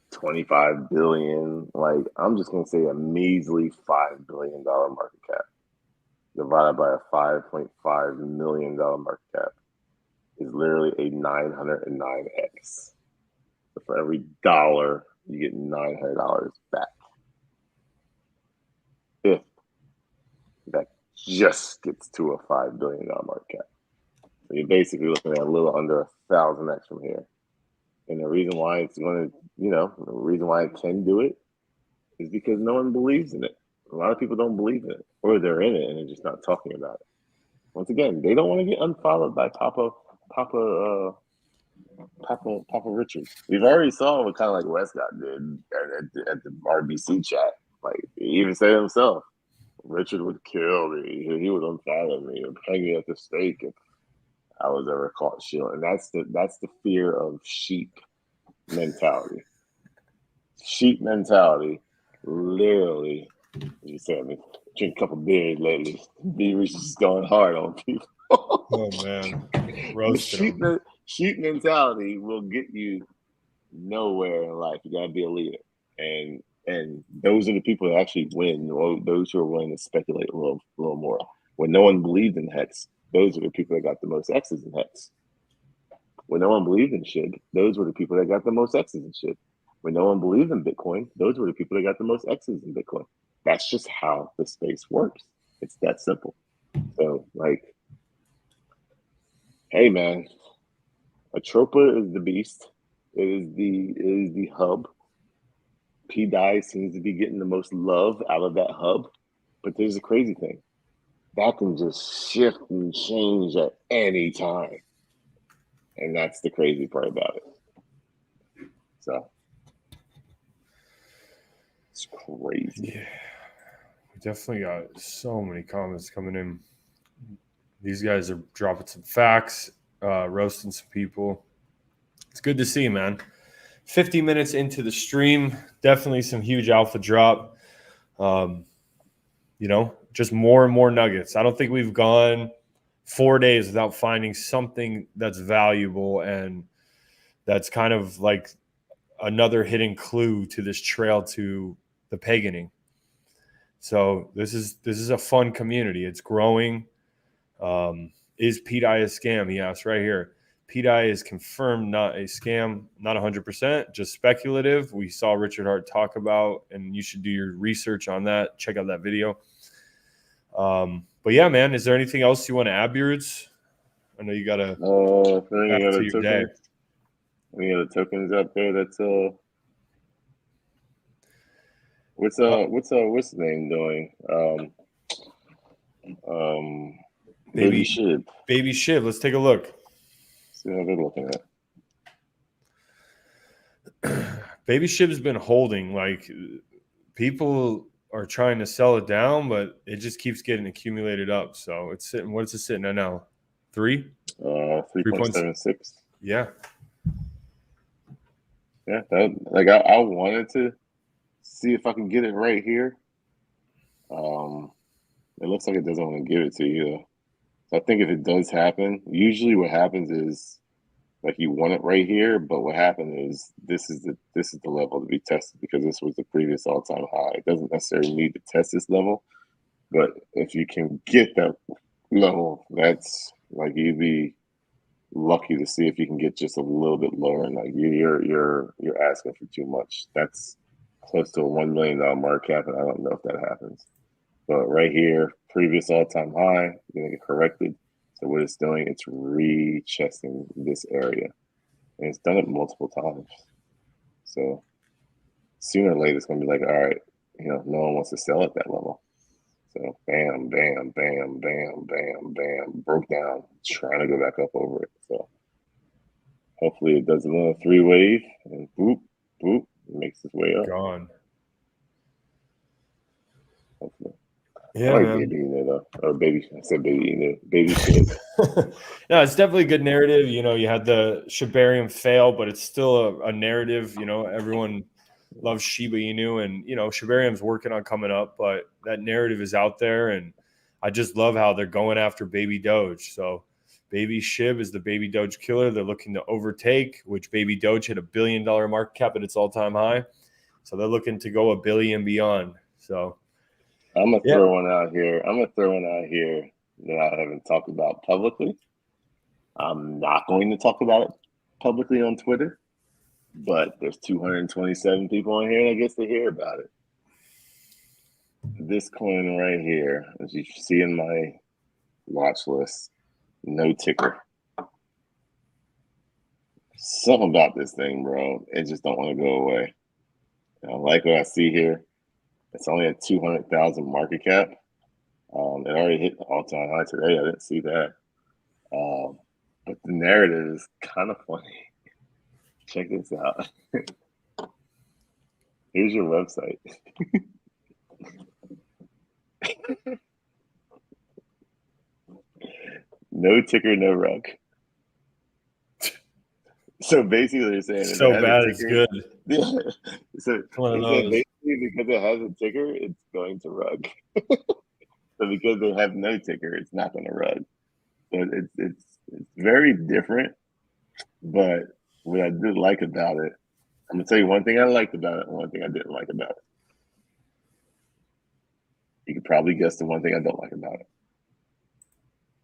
Speaker 3: 25 billion. Like, I'm just going to say a measly $5 billion market cap divided by a $5.5 million market cap is literally a 909x. So for every dollar, you get $900 back. If that just gets to a $5 billion market cap. So you're basically looking at a little under 1,000x from here. And the reason why it's going to, the reason why it can do it is because no one believes in it. A lot of people don't believe in it, or they're in it and they're just not talking about it. Once again, they don't want to get unfollowed by Papa Richard. We've already saw what kind of like Westcott did at the RBC chat. Like, he even said himself, Richard would kill me. He would unfollow me or hang me at the stake if I was ever caught shill. And that's the fear of sheep mentality. Sheep mentality, literally. You said, I mean, drink a couple beers lately. B-Rich is going hard on people.
Speaker 2: Oh man,
Speaker 3: sheep mentality will get you nowhere in life. You gotta be a leader, and those are the people that actually win. Or those who are willing to speculate a little more. When no one believed in Hex, those are the people that got the most X's in Hex. When no one believed in SHIB, those were the people that got the most X's in SHIB. When no one believed in Bitcoin, those were the people that got the most X's in Bitcoin. That's just how the space works. It's that simple. So, like, hey man, ATROPA is the beast. It is the hub. pDAI seems to be getting the most love out of that hub. But there's a crazy thing. That can just shift and change at any time. And that's the crazy part about it. So it's crazy.
Speaker 2: Yeah. We definitely got so many comments coming in. These guys are dropping some facts, roasting some people. It's good to see, man. 50 minutes into the stream, definitely some huge alpha drop. Just more and more nuggets. I don't think we've gone 4 days without finding something that's valuable and that's kind of like another hidden clue to this trail to the paganing. So this is a fun community. It's growing. Is pDAI a scam? He asked right here. pDAI is confirmed, not a scam, not 100%, just speculative. We saw Richard Hart talk about, and you should do your research on that. Check out that video. But yeah, man, is there anything else you want to add, Beards? I know you got to
Speaker 3: any
Speaker 2: back
Speaker 3: other
Speaker 2: to your day.
Speaker 3: tokens? Any other tokens out there? That's what's the name doing? BabyShib.
Speaker 2: BabyShib. Let's take a look.
Speaker 3: See how they're looking at.
Speaker 2: BabyShib's been holding. Like, people are trying to sell it down, but it just keeps getting accumulated up. So it's sitting. What is it sitting at now?
Speaker 3: 3.76.
Speaker 2: Yeah.
Speaker 3: Yeah, I wanted to see if I can get it right here. It looks like it doesn't want to give it to you. So I think if it does happen, usually what happens is like you want it right here, but what happened is this is the level to be tested because this was the previous all-time high. It doesn't necessarily need to test this level, but if you can get that level, that's like you'd be lucky to see if you can get just a little bit lower. And like you're asking for too much. That's close to a $1 million market cap, and I don't know if that happens. But right here, previous all-time high, you're gonna get corrected. So what it's doing, it's retesting this area, and it's done it multiple times. So sooner or later, it's gonna be like, all right, no one wants to sell at that level. So bam, bam, bam, bam, bam, bam, broke down, trying to go back up over it. So hopefully it does another 3-wave and boop, boop, it makes its way up.
Speaker 2: Gone.
Speaker 3: Hopefully.
Speaker 2: Yeah,
Speaker 3: I like
Speaker 2: man.
Speaker 3: Baby though. Or Baby, I said BabyShib.
Speaker 2: No, it's definitely a good narrative. You had the Shibarium fail, but it's still a narrative. Everyone loves Shiba Inu, and Shibarium's working on coming up, but that narrative is out there, and I just love how they're going after Baby Doge. So BabyShib is the Baby Doge killer. They're looking to overtake, which Baby Doge hit $1 billion market cap at its all-time high. So they're looking to go $1 billion beyond. So
Speaker 3: I'm gonna throw one out here. That I haven't talked about publicly. I'm not going to talk about it publicly on Twitter, but there's 227 people on here that gets to hear about it. This coin right here, as you see in my watch list, no ticker. Something about this thing, bro. It just don't want to go away. I like what I see here. It's only at 200,000 market cap. It already hit the all-time high today. I didn't see that. But the narrative is kind of funny. Check this out. Here's your website. No ticker, no rug. So basically, they're saying
Speaker 2: so bad it's good.
Speaker 3: Yeah. So basically, because it has a ticker, it's going to rug. So because they have no ticker, it's not going to rug. So it's very different. But what I did like about it, I'm gonna tell you one thing I liked about it and one thing I didn't like about it. You could probably guess the one thing I don't like about it.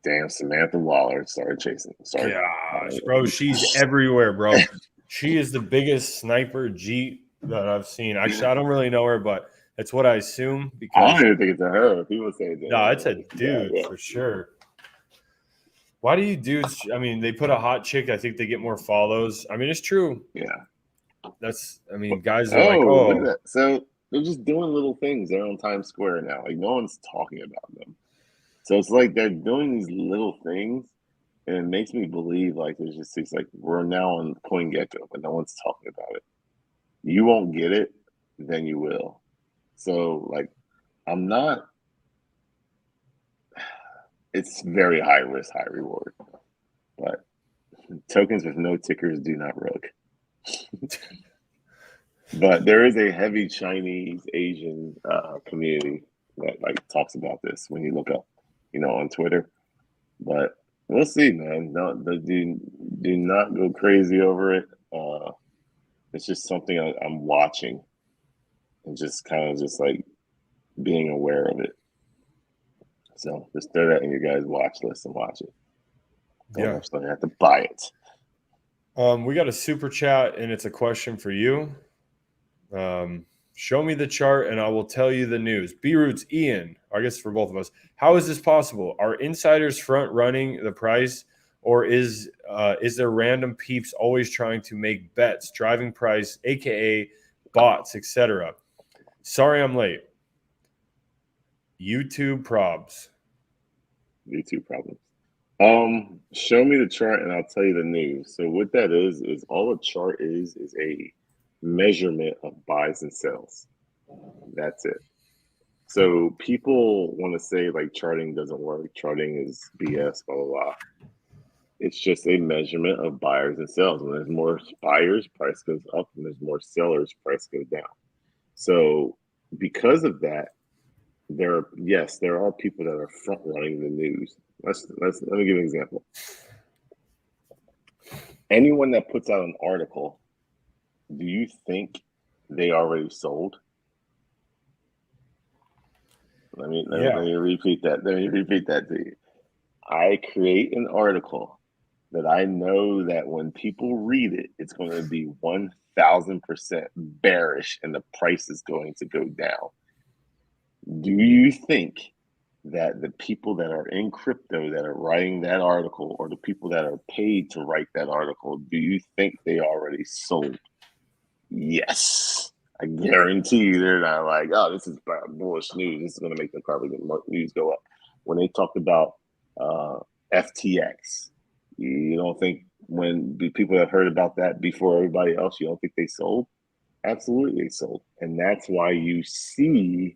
Speaker 3: Damn, Samantha Waller started chasing.
Speaker 2: Gosh, bro, she's everywhere, bro. She is the biggest sniper G that I've seen. Actually, I don't really know her, but that's what I assume. Because
Speaker 3: I don't even think it's a her. People say that.
Speaker 2: No, it's a dude for sure. Why do you dudes? I mean, they put a hot chick. I think they get more follows. I mean, it's true.
Speaker 3: Yeah.
Speaker 2: Guys are like, oh.
Speaker 3: Look at that. So they're just doing little things. They're on Times Square now. Like, no one's talking about them. So it's like they're doing these little things, and it makes me believe like it's like we're now on CoinGecko, but no one's talking about it. You won't get it, then you will. So like, I'm not. It's very high risk, high reward, but tokens with no tickers do not rug. But there is a heavy Chinese Asian community that like talks about this when you look up, on Twitter. But we'll see, man. No, do not go crazy over it. It's just something I'm watching and just kind of just like being aware of it. So just throw that in your guys' watch list and watch it. Don't necessarily have to buy it.
Speaker 2: We got a super chat, and it's a question for you. Show me the chart, and I will tell you the news. B-Roots, Ian, I guess for both of us. How is this possible? Are insiders front running the price, or is there random peeps always trying to make bets, driving price, aka bots, etc.? Sorry, I'm late. YouTube probs.
Speaker 3: YouTube problems. Show me the chart and I'll tell you the news. So what that is all a chart is a measurement of buys and sells. That's it. So people want to say like charting doesn't work, charting is BS, blah, blah, blah. It's just a measurement of buyers and sellers. When there's more buyers, price goes up. When there's more sellers, price goes down. So because of that, there are people that are front running the news. Let me give you an example. Anyone that puts out an article, do you think they already sold? Let me repeat that. Let me repeat that to you. I create an article that I know that when people read it, it's going to be 1,000% bearish and the price is going to go down. Do you think that the people that are in crypto that are writing that article, or the people that are paid to write that article, do you think they already sold? Yes. I guarantee you they're not like, oh, this is bullish news. This is going to make the carbon news go up. When they talked about FTX, you don't think when the people have heard about that before everybody else, you don't think they sold? Absolutely, they sold. And that's why you see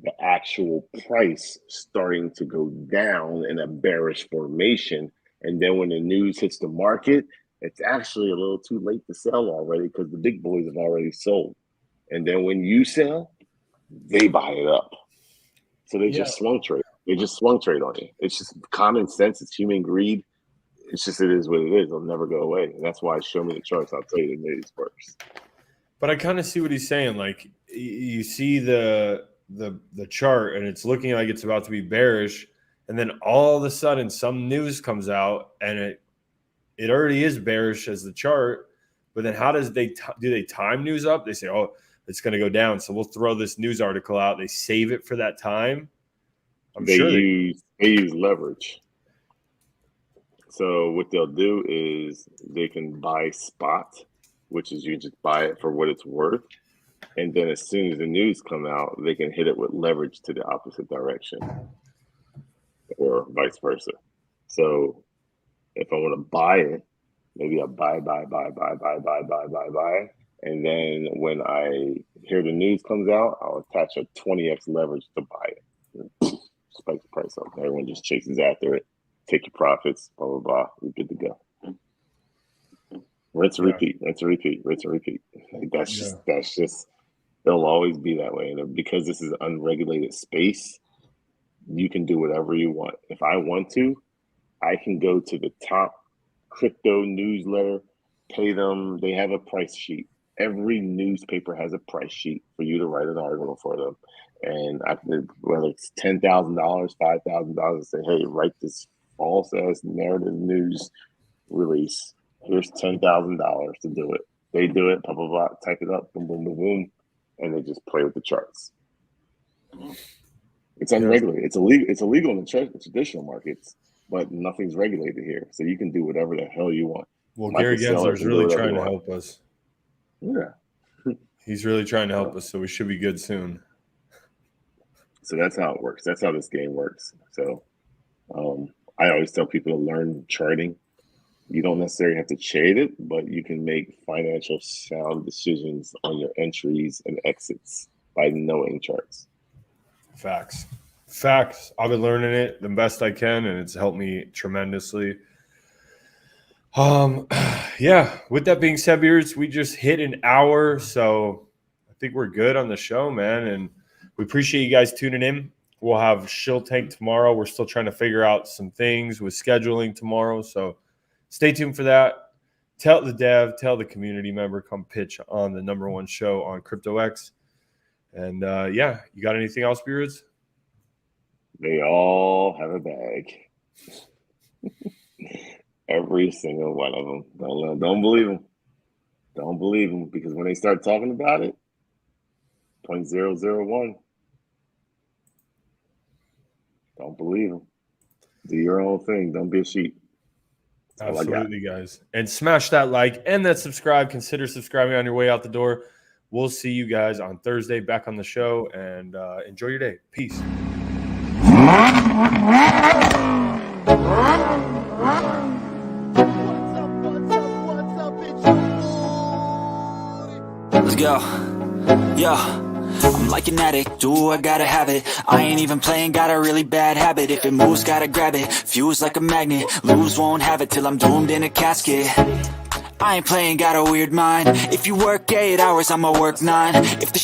Speaker 3: the actual price starting to go down in a bearish formation. And then when the news hits the market, it's actually a little too late to sell already because the big boys have already sold. And then when you sell, they buy it up. So they just swung trade. They just swung trade on you. It's just common sense. It's human greed. It's just, it is what it is. It'll never go away. And that's why show me the charts. I'll tell you the news first.
Speaker 2: But I kind of see what he's saying. Like you see the chart and it's looking like it's about to be bearish, and then all of a sudden some news comes out and it already is bearish as the chart. But then how does do they time news up? They say, oh, it's going to go down, so we'll throw this news article out. They save it for that time.
Speaker 3: They use leverage. So what they'll do is they can buy spot, which is you just buy it for what it's worth. And then as soon as the news come out, they can hit it with leverage to the opposite direction or vice versa. So if I want to buy it, maybe I buy. And then when I hear the news comes out, I'll attach a 20x leverage to buy it. Spike the price up. Everyone just chases after it. Take your profits, blah, blah, blah. We're good to go. Rinse and repeat. That's just, it'll always be that way. And because this is an unregulated space, you can do whatever you want. If I want to, I can go to the top crypto newsletter, pay them. They have a price sheet. Every newspaper has a price sheet for you to write an article for them. And I can, whether it's $10,000, $5,000, say, hey, write this false ass narrative news release. Here's $10,000 to do it. They do it, blah, blah, blah, type it up, boom, boom, boom, boom, and they just play with the charts. It's unregulated. It's illegal in the traditional markets, but nothing's regulated here. So you can do whatever the hell you want.
Speaker 2: Well, Gary Gensler is really trying to help us.
Speaker 3: Yeah.
Speaker 2: He's really trying to help us, so we should be good soon.
Speaker 3: So that's how it works. That's how this game works. So I always tell people to learn charting. You don't necessarily have to trade it, but you can make financial sound decisions on your entries and exits by knowing charts. Facts.
Speaker 2: I've been learning it the best I can, and it's helped me tremendously. With that being said, Beards, we just hit an hour, so I think we're good on the show, man. And we appreciate you guys tuning in. We'll have Shill Tank tomorrow. We're still trying to figure out some things with scheduling tomorrow, so stay tuned for that. Tell the dev, tell the community member, come pitch on the #1 show on CryptoX. And you got anything else, Beards?
Speaker 3: They all have a bag. Every single one of them. Don't believe them. Don't believe them, because when they start talking about it, 0.001. Don't believe them. Do your own thing. Don't be a sheep. That's all I got.
Speaker 2: Absolutely, guys. And smash that like and that subscribe. Consider subscribing on your way out the door. We'll see you guys on Thursday back on the show, and enjoy your day. Peace.
Speaker 1: Let's go. Yo, I'm like an addict, do I gotta have it. I ain't even playing, got a really bad habit. If it moves, gotta grab it, fuse like a magnet. Lose, won't have it till I'm doomed in a casket. I ain't playing, got a weird mind. If you work 8 hours, I'ma work 9. If the